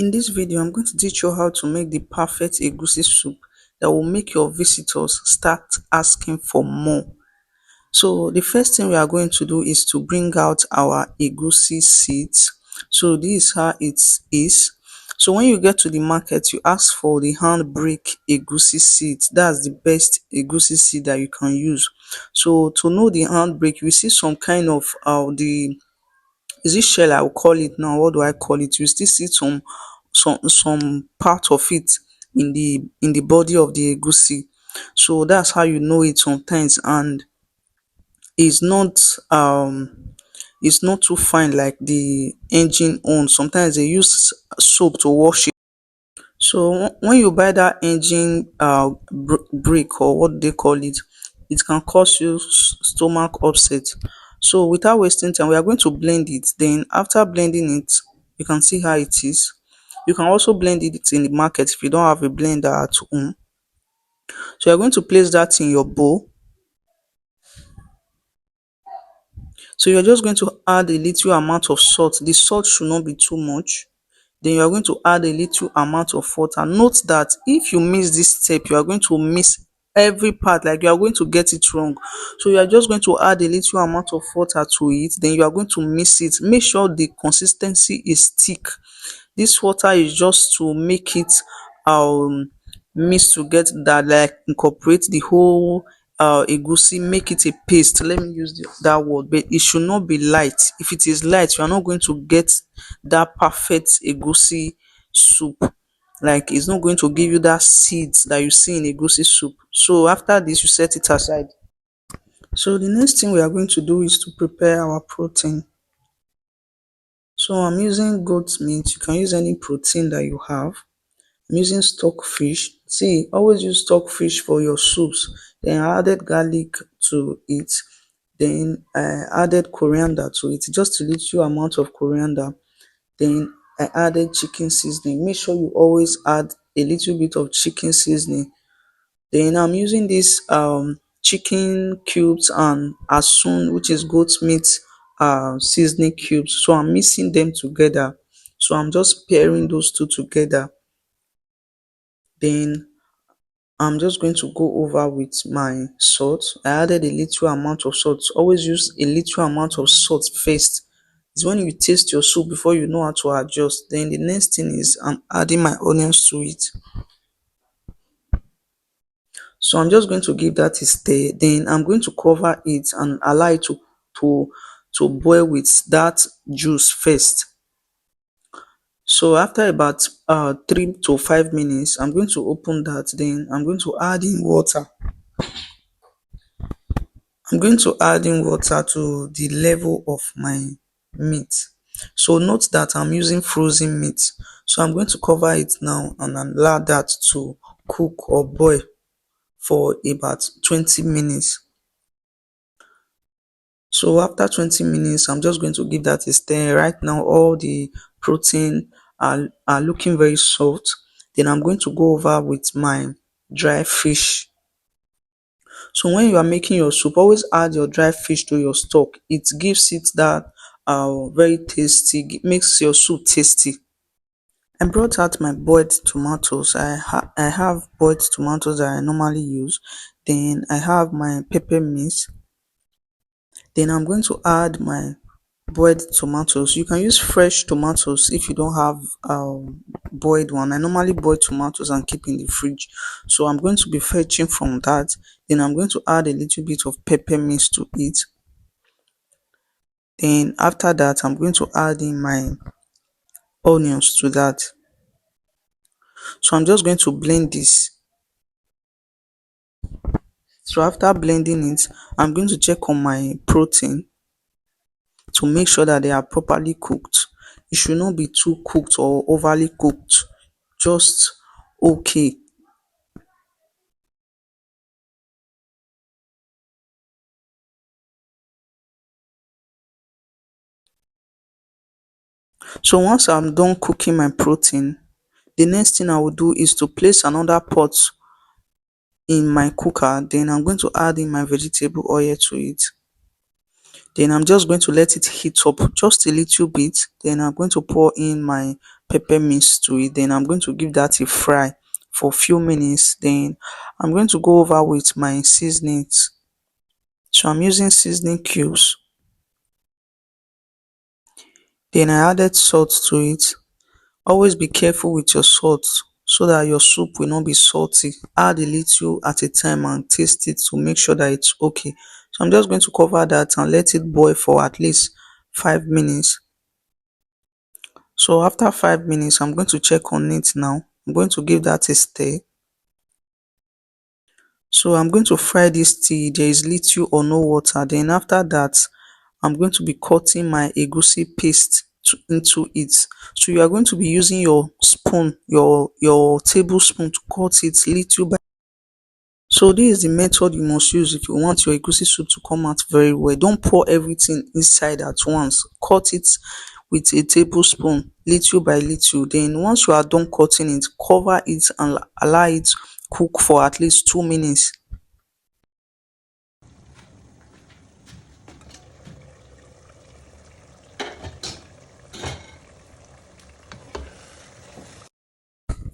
In this video, I'm going to teach you how to make the perfect egusi soup that will make your visitors start asking for more. So the first thing we are going to do is to bring out our egusi seeds. So this is how it is. So when you get to the market, you ask for the handbrake egusi seeds. That's the best egusi seed that you can use. So to know the handbrake, you see some kind of the is it shell I will call it now, what do I call it? You still see some part of it in the body of the egusi. So that's how you know it sometimes, and it's not it's not too fine like the engine own. Sometimes they use soap to wash it. So when you buy that engine brick, or what they call it can cause you stomach upset. So without wasting time, we are going to blend it. Then after blending it, you can see how it is. You can also blend it in the market if you don't have a blender at home. So you're going to place that in your bowl. So you're just going to add a little amount of salt. The salt should not be too much. Then you are going to add a little amount of water. Note that if you miss this step, you are going to miss every part, like you are going to get it wrong. So you are just going to add a little amount of water to it, then you are going to mix it. Make sure the consistency is thick. This water is just to make it mix together, that like incorporate the whole egusi, make it a paste. Let me use that word, but it should not be light. If it is light, you are not going to get that perfect egusi soup. Like, it's not going to give you that seeds that you see in egusi soup. So after this, you set it aside. So the next thing we are going to do is to prepare our protein. So I'm using goat meat. You can use any protein that you have. I'm using stock fish. See, always use stock fish for your soups. Then I added garlic to it. Then I added coriander to it, just a little amount of coriander. Then I added chicken seasoning. Make sure you always add a little bit of chicken seasoning. Then I'm using this chicken cubes and asun, which is goat meat seasoning cubes. So I'm mixing them together. So I'm just pairing those two together. Then I'm just going to go over with my salt. I added a little amount of salt. Always use a little amount of salt first. It's when you taste your soup before you know how to adjust. Then the next thing is I'm adding my onions to it. So I'm just going to give that a stir. Then I'm going to cover it and allow it to to boil with that juice first. So after about 3 to 5 minutes, I'm going to open that. Then I'm going to add in water. I'm going to add in water to the level of my meat. So note that I'm using frozen meat. So I'm going to cover it now and allow that to cook or boil for about 20 minutes. So after 20 minutes, I'm just going to give that a stir. Right now, all the protein are looking very soft. Then I'm going to go over with my dry fish. So when you are making your soup, always add your dry fish to your stock. It gives it that very tasty, makes your soup tasty. I brought out my boiled tomatoes. I have boiled tomatoes that I normally use. Then I have my pepper mix. Then I'm going to add my boiled tomatoes. You can use fresh tomatoes if you don't have boiled one. I normally boil tomatoes and keep in the fridge. So I'm going to be fetching from that. Then I'm going to add a little bit of pepper mix to it. Then after that, I'm going to add in my onions to that. So I'm just going to blend this. So after blending it, I'm going to check on my protein to make sure that they are properly cooked. It should not be too cooked or overly cooked, just okay. So once I'm done cooking my protein, the next thing I will do is to place another pot in my cooker. Then I'm going to add in my vegetable oil to it. Then I'm just going to let it heat up just a little bit. Then I'm going to pour in my pepper mix to it. Then I'm going to give that a fry for few minutes. Then I'm going to go over with my seasonings. So I'm using seasoning cubes. Then I added salt to it. Always be careful with your salt so that your soup will not be salty. Add a little at a time and taste it to make sure that it's okay. So I'm just going to cover that and let it boil for at least 5 minutes. So after 5 minutes, I'm going to check on it now. I'm going to give that a stir. So I'm going to fry this till there is little or no water. Then after that, I'm going to be cutting my egusi paste into it. So you are going to be using your spoon, your tablespoon, to cut it little by. So this is the method you must use if you want your egusi soup to come out very well. Don't pour everything inside at once. Cut it with a tablespoon little by little. Then once you are done cutting it, cover it and allow it cook for at least 2 minutes.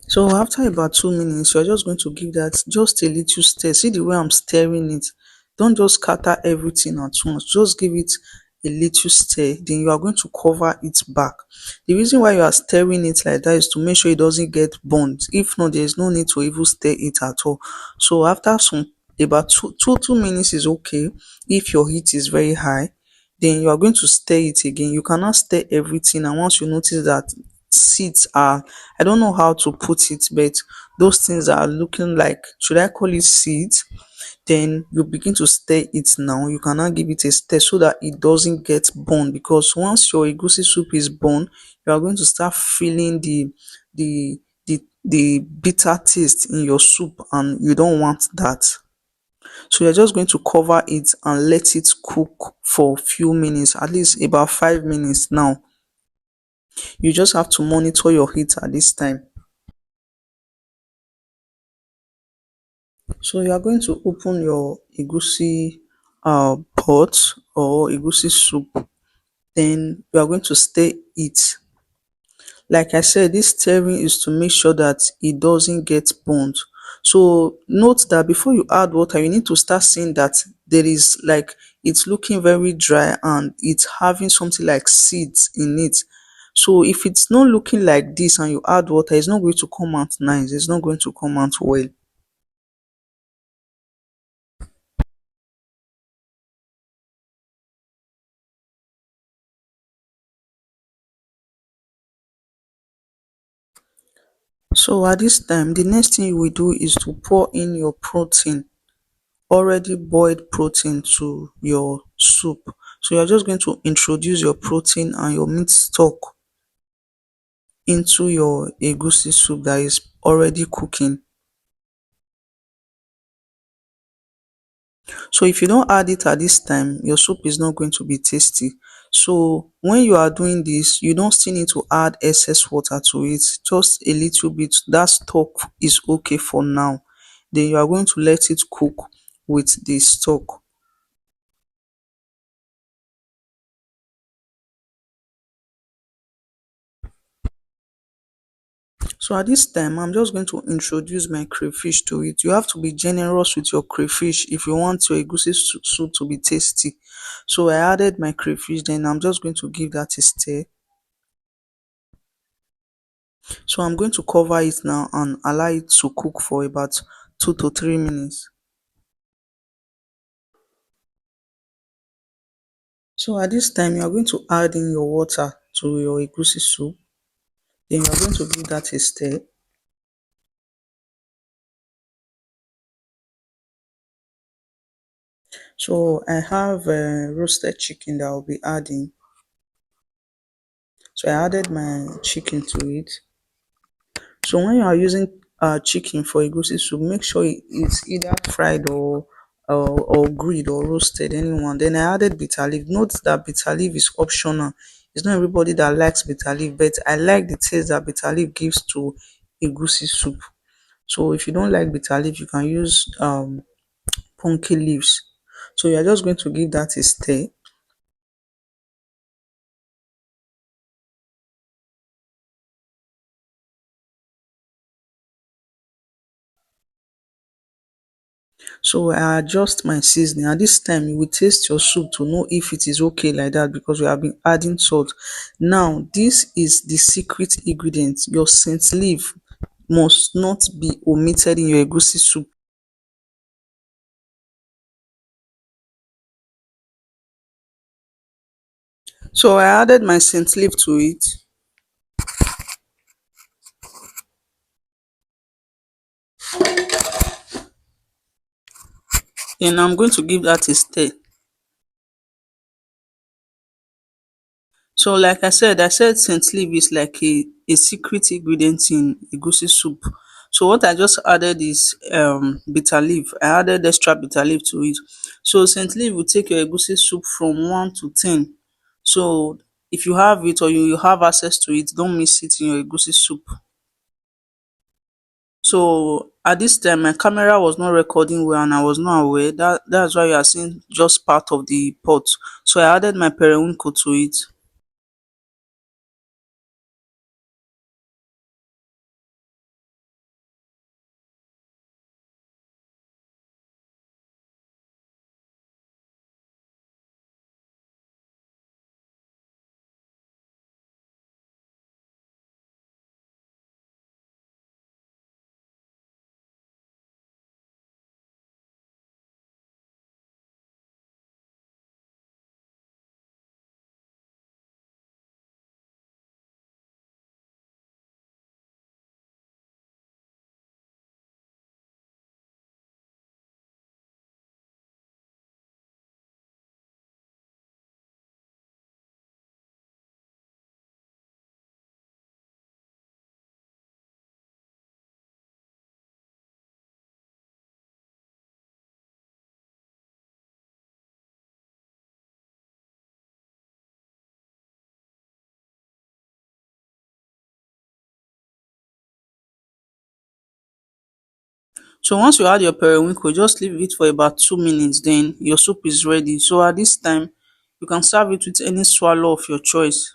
So after about 2 minutes, you're just going to give that just a little stir. See the way I'm stirring it. Don't just scatter everything at once. Just give it a little stir. Then you are going to cover it back. The reason why you are stirring it like that is to make sure it doesn't get burnt. If not, there is no need to even stir it at all. So after some about 2 minutes is okay. If your heat is very high, then you are going to stir it again. You cannot stir everything, and once you notice that seeds are, I don't know how to put it, but those things are looking like, should I call it seeds? Then you begin to stir it now. You cannot give it a stir so that it doesn't get burned, because once your egusi soup is burned, you are going to start feeling the bitter taste in your soup, and you don't want that. So you're just going to cover it and let it cook for a few minutes, at least about 5 minutes now. You just have to monitor your heat at this time. So you are going to open your egusi pot or egusi soup. Then you are going to stir it. Like I said, this stirring is to make sure that it doesn't get burnt. So note that before you add water, you need to start seeing that there is like, it's looking very dry and it's having something like seeds in it. So if it's not looking like this and you add water, it's not going to come out nice. It's not going to come out well. So at this time, the next thing you will do is to pour in your protein, already boiled protein, to your soup. So you're just going to introduce your protein and your meat stock into your egusi soup that is already cooking. So if you don't add it at this time, your soup is not going to be tasty. So when you are doing this, you don't still need to add excess water to it, just a little bit. That stock is okay for now. Then you are going to let it cook with the stock. So at this time, I'm just going to introduce my crayfish to it. You have to be generous with your crayfish if you want your egusi soup to be tasty. So I added my crayfish, then I'm just going to give that a stir. So I'm going to cover it now and allow it to cook for about 2 to 3 minutes. So at this time, you are going to add in your water to your egusi soup. Then you are going to give that a stir. So I have roasted chicken that I'll be adding. So I added my chicken to it. So when you are using chicken for egusi soup, make sure it's either fried or grilled or roasted, anyone. Then I added bitter leaf. Note that bitter leaf is optional. It's not everybody that likes bitter leaf, but I like the taste that bitter leaf gives to egusi soup. So if you don't like bitter leaf, you can use pumpkin leaves. So you're just going to give that a stir. So I adjust my seasoning. At this time, you will taste your soup to know if it is okay like that because we have been adding salt. Now, this is the secret ingredient. Your scent leaf must not be omitted in your egusi soup. So I added my scent leaf to it. And I'm going to give that a stir. So like I said scent leaf is like a secret ingredient in egusi soup. So what I just added is bitter leaf. I added extra bitter leaf to it. So scent leaf will take your egusi soup from 1 to 10. So if you have it or you have access to it, don't miss it in your egusi soup. So at this time my camera was not recording well and I was not aware. That's why you are seeing just part of the pot. So I added my periwinkle to it. So once you add your periwinkle, just leave it for about 2 minutes, then your soup is ready. So at this time, you can serve it with any swallow of your choice.